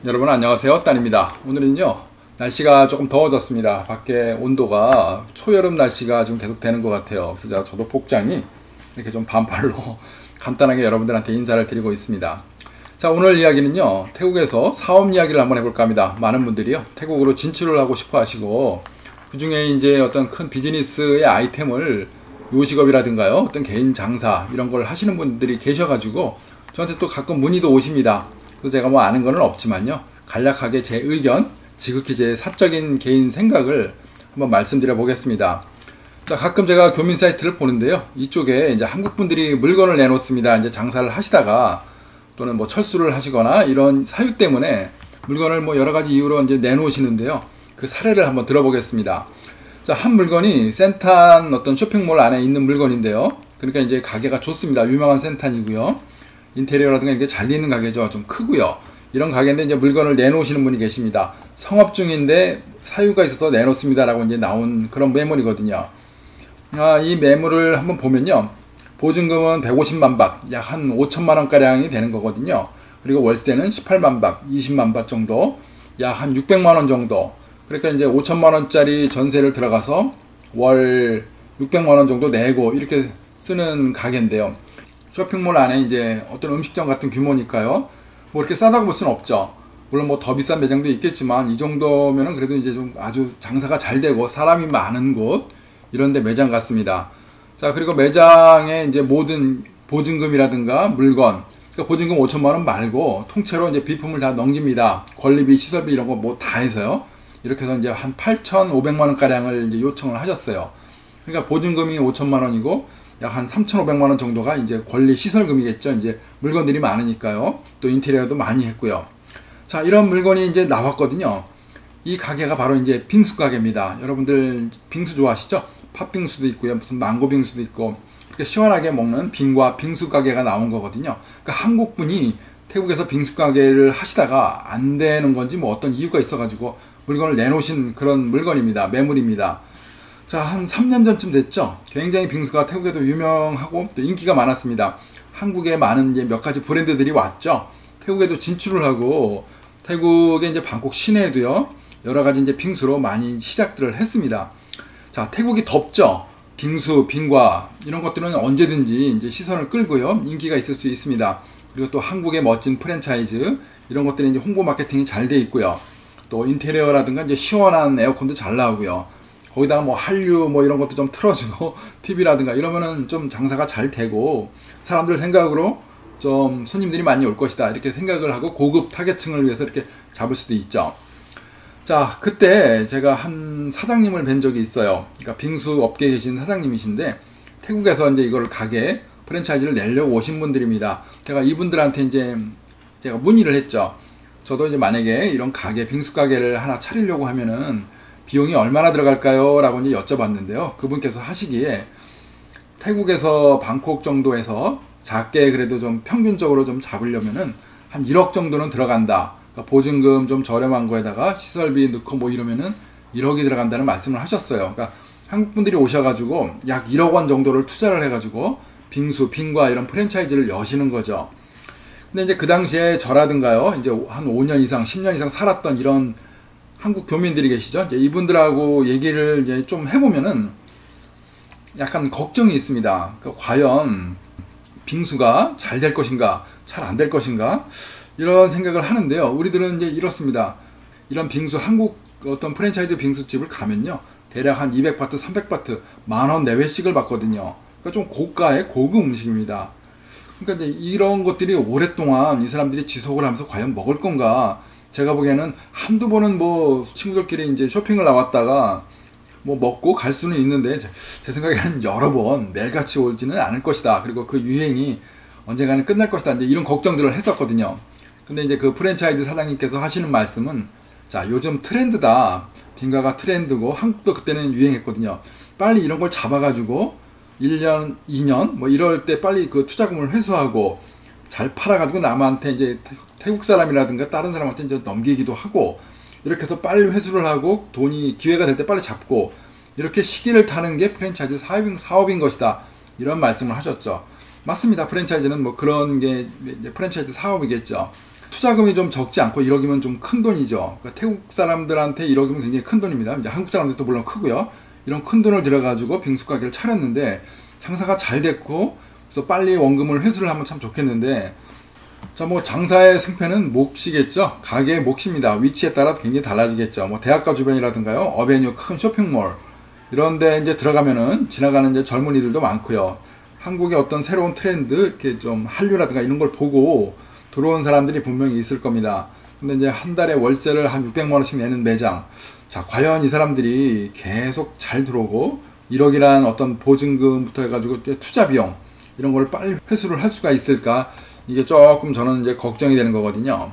여러분 안녕하세요, 딴입니다. 오늘은요 날씨가 조금 더워졌습니다. 밖에 온도가 초여름 날씨가 지금 계속 되는 것 같아요. 그래서 저도 복장이 이렇게 좀 반팔로 간단하게 여러분들한테 인사를 드리고 있습니다. 자, 오늘 이야기는요 태국에서 사업 이야기를 한번 해볼까 합니다. 많은 분들이요 태국으로 진출을 하고 싶어 하시고, 그 중에 이제 어떤 큰 비즈니스의 아이템을 요식업이라든가요 어떤 개인 장사 이런 걸 하시는 분들이 계셔가지고 저한테 또 가끔 문의도 오십니다. 그래서 제가 뭐 아는 건 없지만요 간략하게 제 의견, 지극히 제 사적인 개인 생각을 한번 말씀드려 보겠습니다. 자, 가끔 제가 교민 사이트를 보는데요, 이쪽에 이제 한국 분들이 물건을 내놓습니다. 이제 장사를 하시다가 또는 뭐 철수를 하시거나 이런 사유 때문에 물건을 뭐 여러 가지 이유로 이제 내놓으시는데요, 그 사례를 한번 들어보겠습니다. 자, 한 물건이 센탄 어떤 쇼핑몰 안에 있는 물건인데요, 그러니까 이제 가게가 좋습니다. 유명한 센탄이고요. 인테리어라든가 이게 잘 돼 있는 가게죠. 좀 크고요. 이런 가게인데 이제 물건을 내놓으시는 분이 계십니다. 성업 중인데 사유가 있어서 내놓습니다라고 이제 나온 그런 매물이거든요. 이 매물을 한번 보면요, 보증금은 150만 밭, 약 한 5천만 원가량이 되는 거거든요. 그리고 월세는 18만 밭, 20만 밭 정도, 약 한 600만 원 정도. 그러니까 이제 5천만 원짜리 전세를 들어가서 월 600만 원 정도 내고 이렇게 쓰는 가게인데요. 쇼핑몰 안에 이제 어떤 음식점 같은 규모니까요, 뭐 이렇게 싸다고 볼 수는 없죠. 물론 뭐 더 비싼 매장도 있겠지만 이 정도면은 그래도 이제 좀 아주 장사가 잘 되고 사람이 많은 곳, 이런데 매장 같습니다. 자, 그리고 매장에 이제 모든 보증금이라든가 물건, 그러니까 보증금 5천만 원 말고 통째로 이제 비품을 다 넘깁니다. 권리비, 시설비 이런 거 뭐 다 해서요. 이렇게 해서 이제 한 8,500만 원 가량을 이제 요청을 하셨어요. 그러니까 보증금이 5천만 원이고 약 한 3,500만 원 정도가 이제 권리 시설금이겠죠. 이제 물건들이 많으니까요. 또 인테리어도 많이 했고요. 자, 이런 물건이 이제 나왔거든요. 이 가게가 바로 이제 빙수 가게입니다. 여러분들 빙수 좋아하시죠? 팥빙수도 있고요. 무슨 망고 빙수도 있고, 이렇게 시원하게 먹는 빙과 빙수 가게가 나온 거거든요. 그러니까 한국 분이 태국에서 빙수 가게를 하시다가 안 되는 건지 뭐 어떤 이유가 있어가지고 물건을 내놓으신 그런 물건입니다. 매물입니다. 자, 한 3년 전쯤 됐죠. 굉장히 빙수가 태국에도 유명하고 또 인기가 많았습니다. 한국에 많은 이제 몇 가지 브랜드들이 왔죠. 태국에도 진출을 하고 태국의 이제 방콕 시내에도요 여러 가지 이제 빙수로 많이 시작들을 했습니다. 자, 태국이 덥죠. 빙수, 빙과 이런 것들은 언제든지 이제 시선을 끌고요 인기가 있을 수 있습니다. 그리고 또 한국의 멋진 프랜차이즈 이런 것들이 이제 홍보 마케팅이 잘 돼 있고요. 또 인테리어라든가 이제 시원한 에어컨도 잘 나오고요. 거기다가 뭐 한류 뭐 이런 것도 좀 틀어주고 TV라든가 이러면은 좀 장사가 잘 되고 사람들 생각으로 좀 손님들이 많이 올 것이다 이렇게 생각을 하고 고급 타겟층을 위해서 이렇게 잡을 수도 있죠. 자, 그때 제가 한 사장님을 뵌 적이 있어요. 그러니까 빙수 업계에 계신 사장님이신데 태국에서 이제 이걸 가게 프랜차이즈를 내려고 오신 분들입니다. 제가 이분들한테 이제 제가 문의를 했죠. 저도 이제 만약에 이런 가게, 빙수 가게를 하나 차리려고 하면은 비용이 얼마나 들어갈까요? 라고 이제 여쭤봤는데요. 그분께서 하시기에 태국에서 방콕 정도에서 작게 그래도 좀 평균적으로 좀 잡으려면은 한 1억 정도는 들어간다. 그러니까 보증금 좀 저렴한 거에다가 시설비 넣고 뭐 이러면은 1억이 들어간다는 말씀을 하셨어요. 그러니까 한국 분들이 오셔가지고 약 1억 원 정도를 투자를 해가지고 빙수, 빙과 이런 프랜차이즈를 여시는 거죠. 근데 이제 그 당시에 저라든가요, 이제 한 5년 이상, 10년 이상 살았던 이런 한국 교민들이 계시죠. 이제 이분들하고 얘기를 이제 좀 해보면은 약간 걱정이 있습니다. 그러니까 과연 빙수가 잘 될 것인가, 잘 안 될 것인가, 이런 생각을 하는데요. 우리들은 이제 이렇습니다. 이런 빙수, 한국 어떤 프랜차이즈 빙수집을 가면요, 대략 한 200바트, 300바트, 만원 내외씩을 받거든요. 그러니까 좀 고가의 고급 음식입니다. 그러니까 이제 이런 것들이 오랫동안 이 사람들이 지속을 하면서 과연 먹을 건가? 제가 보기에는 한두 번은 뭐 친구들끼리 이제 쇼핑을 나왔다가 뭐 먹고 갈 수는 있는데 제 생각에는 여러 번 매일같이 오지는 않을 것이다. 그리고 그 유행이 언젠가는 끝날 것이다. 이제 이런 걱정들을 했었거든요. 근데 이제 그 프랜차이즈 사장님께서 하시는 말씀은, 자, 요즘 트렌드다. 빙가가 트렌드고 한국도 그때는 유행했거든요. 빨리 이런 걸 잡아가지고 1년, 2년 뭐 이럴 때 빨리 그 투자금을 회수하고 잘 팔아가지고 남한테 이제 태국 사람이라든가 다른 사람한테 이제 넘기기도 하고, 이렇게 해서 빨리 회수를 하고 돈이 기회가 될 때 빨리 잡고 이렇게 시기를 타는 게 프랜차이즈 사업인 것이다. 이런 말씀을 하셨죠. 맞습니다. 프랜차이즈는 뭐 그런 게 이제 프랜차이즈 사업이겠죠. 투자금이 좀 적지 않고 1억이면 좀 큰 돈이죠. 그러니까 태국 사람들한테 1억이면 굉장히 큰 돈입니다. 이제 한국 사람들도 물론 크고요. 이런 큰 돈을 들여가지고 빙수 가게를 차렸는데 장사가 잘 됐고, 그래서 빨리 원금을 회수를 하면 참 좋겠는데, 자, 뭐 장사의 승패는 몫이겠죠. 가게의 몫입니다. 위치에 따라 굉장히 달라지겠죠. 뭐 대학가 주변이라든가요, 어베뉴 큰 쇼핑몰 이런데 이제 들어가면은 지나가는 이제 젊은이들도 많고요. 한국의 어떤 새로운 트렌드, 이렇게 좀 한류라든가 이런 걸 보고 들어온 사람들이 분명히 있을 겁니다. 근데 이제 한 달에 월세를 한 600만 원씩 내는 매장. 자, 과연 이 사람들이 계속 잘 들어오고 1억이란 어떤 보증금부터 해가지고 투자 비용 이런 걸 빨리 회수를 할 수가 있을까? 이게 조금 저는 이제 걱정이 되는 거거든요.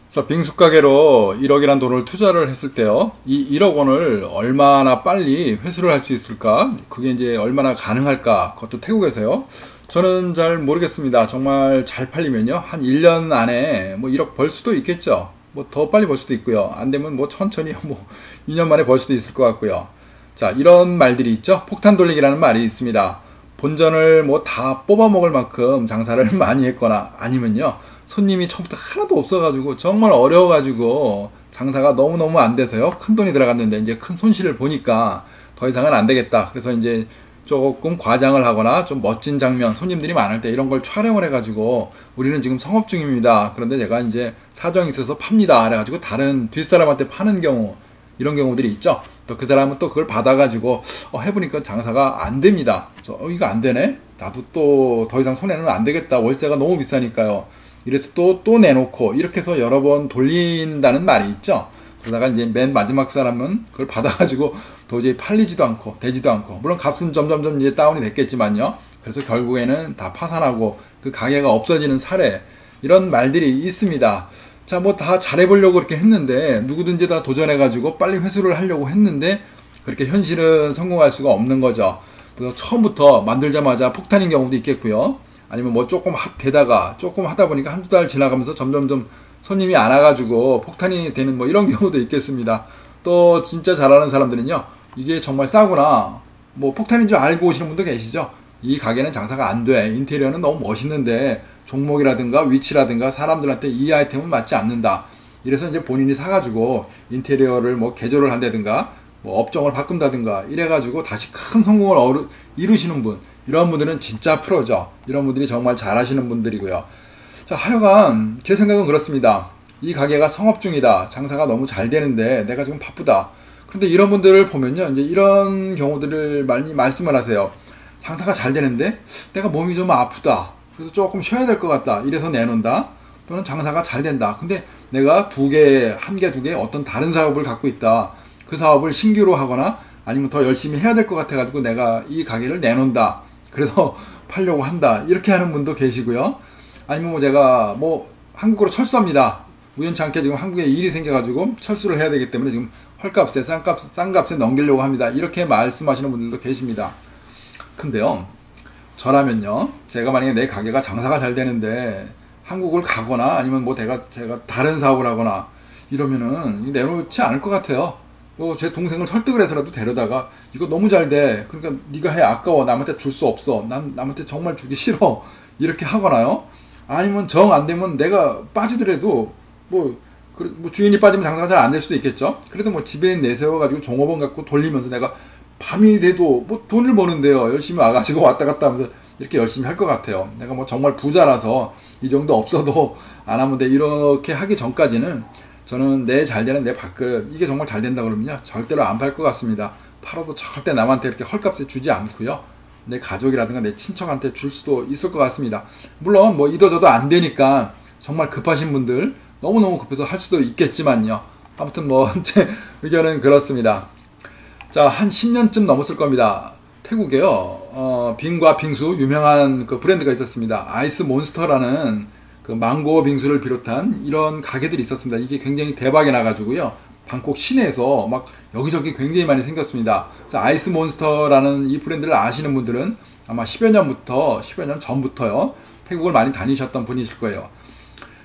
자, 빙수 가게로 1억이란 돈을 투자를 했을 때요, 이 1억 원을 얼마나 빨리 회수를 할 수 있을까? 그게 이제 얼마나 가능할까? 그것도 태국에서요. 저는 잘 모르겠습니다. 정말 잘 팔리면요, 한 1년 안에 뭐 1억 벌 수도 있겠죠. 뭐 더 빨리 벌 수도 있고요. 안 되면 뭐 천천히 뭐 2년 만에 벌 수도 있을 것 같고요. 자, 이런 말들이 있죠. 폭탄 돌리기라는 말이 있습니다. 본전을 뭐 다 뽑아 먹을 만큼 장사를 많이 했거나, 아니면요, 손님이 처음부터 하나도 없어가지고 정말 어려워가지고 장사가 너무너무 안 돼서요, 큰 돈이 들어갔는데 이제 큰 손실을 보니까 더 이상은 안 되겠다. 그래서 이제 조금 과장을 하거나 좀 멋진 장면, 손님들이 많을 때 이런 걸 촬영을 해가지고 우리는 지금 성업 중입니다. 그런데 제가 이제 사정이 있어서 팝니다. 그래가지고 다른 뒷사람한테 파는 경우, 이런 경우들이 있죠. 또 그 사람은 또 그걸 받아가지고 해보니까 장사가 안 됩니다. 이거 안 되네? 나도 또 더 이상 손해는 안 되겠다. 월세가 너무 비싸니까요. 이래서 또 내놓고 이렇게 해서 여러 번 돌린다는 말이 있죠. 그러다가 이제 맨 마지막 사람은 그걸 받아가지고 도저히 팔리지도 않고 되지도 않고, 물론 값은 점점점 이제 다운이 됐겠지만요. 그래서 결국에는 다 파산하고 그 가게가 없어지는 사례, 이런 말들이 있습니다. 자, 뭐 다 잘해보려고 그렇게 했는데, 누구든지 다 도전해가지고 빨리 회수를 하려고 했는데 그렇게 현실은 성공할 수가 없는 거죠. 그래서 처음부터 만들자마자 폭탄인 경우도 있겠고요. 아니면 뭐 조금 되다가 조금 하다 보니까 한두 달 지나가면서 점점점 손님이 안 와가지고 폭탄이 되는 뭐 이런 경우도 있겠습니다. 또 진짜 잘하는 사람들은요, 이게 정말 싸구나, 뭐 폭탄인 줄 알고 오시는 분도 계시죠. 이 가게는 장사가 안 돼, 인테리어는 너무 멋있는데 종목이라든가 위치라든가 사람들한테 이 아이템은 맞지 않는다. 이래서 이제 본인이 사가지고 인테리어를 뭐 개조를 한다든가 뭐 업종을 바꾼다든가 이래가지고 다시 큰 성공을 이루시는 분, 이런 분들은 진짜 프로죠. 이런 분들이 정말 잘하시는 분들이고요. 자, 하여간 제 생각은 그렇습니다. 이 가게가 성업 중이다, 장사가 너무 잘 되는데 내가 지금 바쁘다. 그런데 이런 분들을 보면요, 이제 이런 경우들을 많이 말씀을 하세요. 장사가 잘 되는데 내가 몸이 좀 아프다, 그래서 조금 쉬어야 될 것 같다, 이래서 내놓는다. 또는 장사가 잘 된다, 근데 내가 한 개, 두 개 어떤 다른 사업을 갖고 있다, 그 사업을 신규로 하거나 아니면 더 열심히 해야 될 것 같아 가지고 내가 이 가게를 내놓는다, 그래서 팔려고 한다, 이렇게 하는 분도 계시고요. 아니면 뭐 제가 뭐 한국으로 철수합니다, 우연치 않게 지금 한국에 일이 생겨가지고 철수를 해야 되기 때문에 지금 헐값에 싼 값에 넘기려고 합니다, 이렇게 말씀하시는 분들도 계십니다. 근데요, 저라면요, 제가 만약에 내 가게가 장사가 잘 되는데 한국을 가거나 아니면 뭐 제가 다른 사업을 하거나 이러면은 내놓지 않을 것 같아요. 제 동생을 설득을 해서라도 데려다가 이거 너무 잘 돼, 그러니까 네가 해, 아까워, 남한테 줄 수 없어, 난 남한테 정말 주기 싫어, 이렇게 하거나요. 아니면 정 안 되면 내가 빠지더라도 뭐 주인이 빠지면 장사가 잘 안 될 수도 있겠죠. 그래도 뭐 집에 내세워가지고 종업원 갖고 돌리면서 내가 밤이 돼도 뭐 돈을 버는데요, 열심히 와가지고 왔다 갔다 하면서 이렇게 열심히 할 것 같아요. 내가 뭐 정말 부자라서 이 정도 없어도 안 하면 돼, 이렇게 하기 전까지는 저는 내 잘 되는 내 밥그릇, 이게 정말 잘 된다 그러면요, 절대로 안 팔 것 같습니다. 팔아도 절대 남한테 이렇게 헐값에 주지 않고요, 내 가족이라든가 내 친척한테 줄 수도 있을 것 같습니다. 물론 뭐 이도저도 안 되니까 정말 급하신 분들, 너무너무 급해서 할 수도 있겠지만요. 아무튼 뭐 제 의견은 그렇습니다. 자, 한 10년쯤 넘었을 겁니다. 태국에요, 빙과 빙수 유명한 그 브랜드가 있었습니다. 아이스 몬스터라는 그 망고 빙수를 비롯한 이런 가게들이 있었습니다. 이게 굉장히 대박이 나가지고요, 방콕 시내에서 막 여기저기 굉장히 많이 생겼습니다. 그래서 아이스 몬스터라는 이 브랜드를 아시는 분들은 아마 10여 년 전부터요, 태국을 많이 다니셨던 분이실 거예요.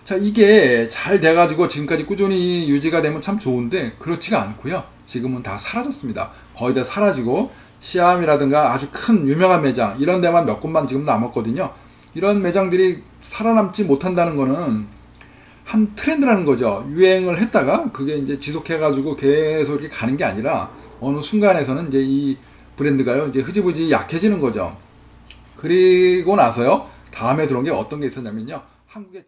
자, 이게 잘 돼가지고 지금까지 꾸준히 유지가 되면 참 좋은데 그렇지가 않고요. 지금은 다 사라졌습니다. 거의 다 사라지고 시암이라든가 아주 큰 유명한 매장, 이런 데만 몇 곳만 지금 남았거든요. 이런 매장들이 살아남지 못한다는 거는 한 트렌드라는 거죠. 유행을 했다가 그게 이제 지속해가지고 계속 이렇게 가는 게 아니라 어느 순간에서는 이제 이 브랜드가요, 이제 흐지부지 약해지는 거죠. 그리고 나서요, 다음에 들어온 게 어떤 게 있었냐면요. 한국의